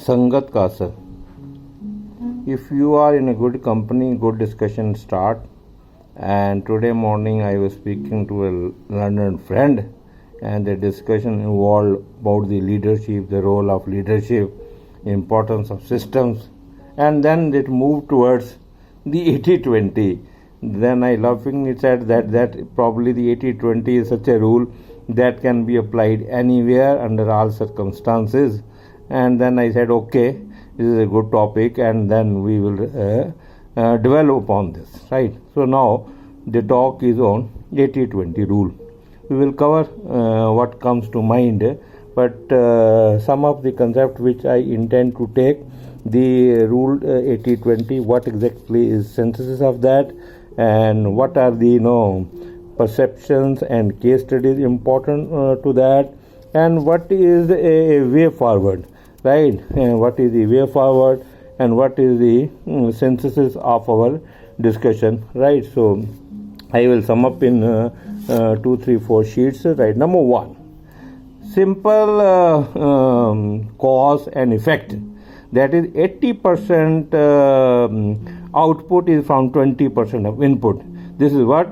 संगत का असर. If you are in a good company, good discussion start. And today morning I was speaking to a London friend, and the discussion involved about the leadership, the role of leadership, importance of systems, and then it moved towards the 80-20. Then I laughingly said that probably the 80-20 is such a rule that can be applied anywhere under all circumstances. And then I said, okay, this is a good topic, and then we will develop upon this, right? So now the talk is on 80-20 rule. We will cover what comes to mind, but some of the concepts which I intend to take, the rule 80-20, what exactly is synthesis of that, and what are the perceptions and case studies important to that, and what is a way forward, right? What is the way forward, and what is the synthesis of our discussion, right? So I will sum up in 2, 3, 4 sheets, right? Number one, simple cause and effect. That is 80% output is from 20% of input. This is what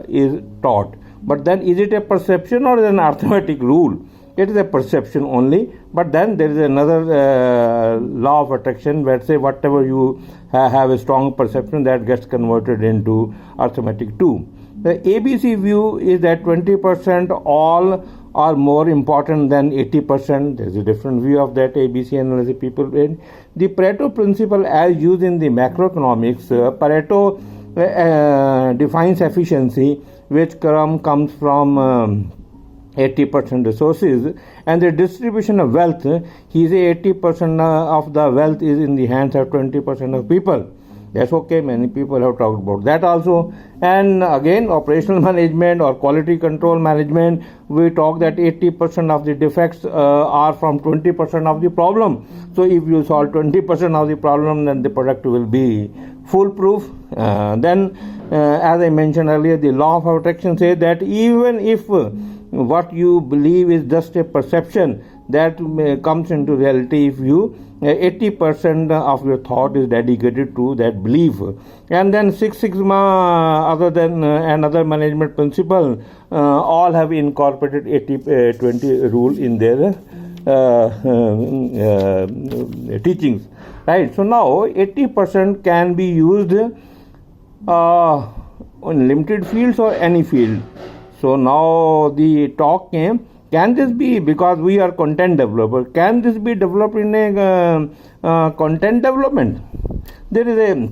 is taught. But then is it a perception or is it an arithmetic rule? It is a perception only, but then there is another law of attraction where say whatever you have a strong perception, that gets converted into arithmetic too. The ABC view is that 20% all are more important than 80%. There is a different view of that ABC analysis people in. The Pareto principle as used in the macroeconomics, Pareto defines efficiency, which comes from 80% resources, and the distribution of wealth. He says 80% of the wealth is in the hands of 20% of people. That's okay, many people have talked about that also. And again, operational management or quality control management, we talk that 80% of the defects are from 20% of the problem. So if you solve 20% of the problem, then the product will be foolproof. Then as I mentioned earlier, the law of attraction says that even if what you believe is just a perception, that comes into reality if you 80% of your thought is dedicated to that belief. And then Six Sigma, other than another management principle, all have incorporated 80-20 rule in their teachings, right? So now 80% can be used on limited fields or any field. So now the talk came, can this be, because we are content developer, can this be developed in a content development? There is a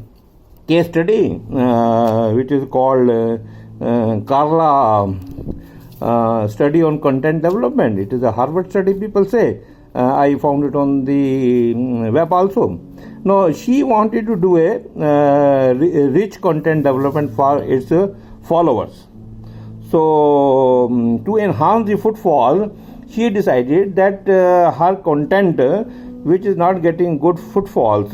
case study which is called Carla study on content development. It is a Harvard study, people say. I found it on the web also. No, she wanted to do a rich content development for its followers. So to enhance the footfall, she decided that her content, which is not getting good footfalls,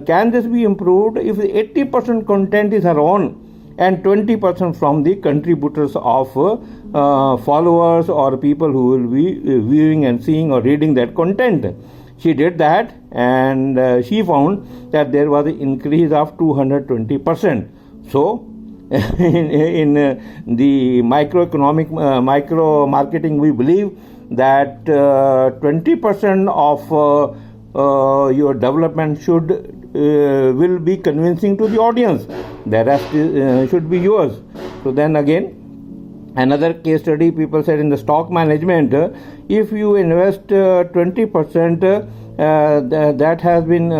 can this be improved if 80% content is her own and 20% from the contributors of followers or people who will be viewing and seeing or reading that content. She did that, and she found that there was an increase of 220%. So in the microeconomic micro marketing, we believe that 20% of your development will be convincing to the audience. The rest should be yours. So then again, another case study, people said in the stock management, if you invest 20%, that has been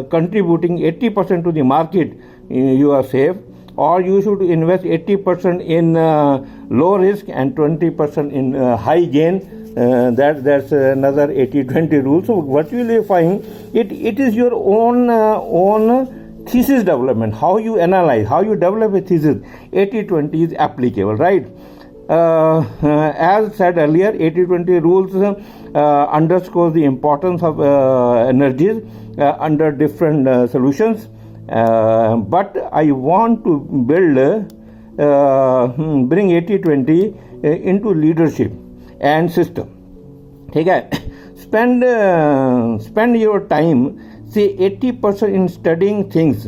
contributing 80% to the market, you are safe. Or you should invest 80% in low risk and 20% in high gain. That's another 80-20 rule. So what you will find, it is your own thesis development, how you analyze, how you develop a thesis. 80-20 is applicable, right? As said earlier, 80-20 rules underscores the importance of energies under different solutions. But I want to bring 80-20 into leadership and system. ठीक है, spend your time, say 80% in studying things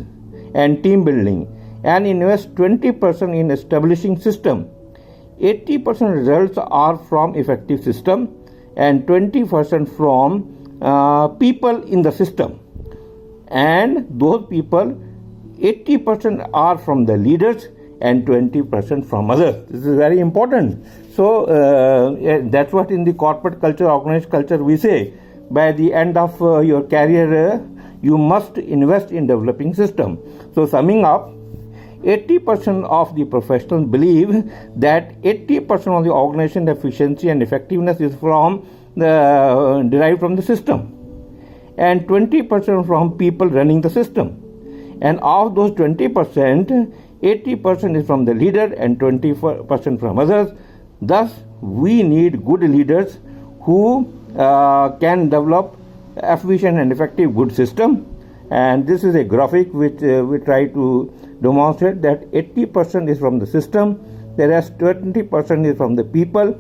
and team building, and invest 20% in establishing system. 80% results are from effective system and 20% from people in the system, and those people 80% are from the leaders and 20% from others. This is very important. So that's what in the corporate culture, organized culture, we say by the end of your career you must invest in developing system. So summing up, 80% of the professionals believe that 80% of the organization efficiency and effectiveness is derived from the system, and 20% from people running the system. And of those 20%, 80% is from the leader and 20% from others. Thus, we need good leaders who can develop efficient and effective good system. And this is a graphic which we try to demonstrate that 80% is from the system, the rest 20% is from the people.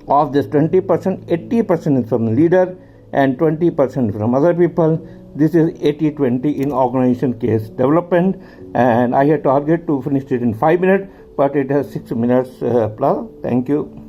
Of this 20%, 80% is from the leader and 20% from other people. This is 80-20 in organization case development, and I had target to finish it in 5 minutes, but it has 6 minutes plus. Thank you.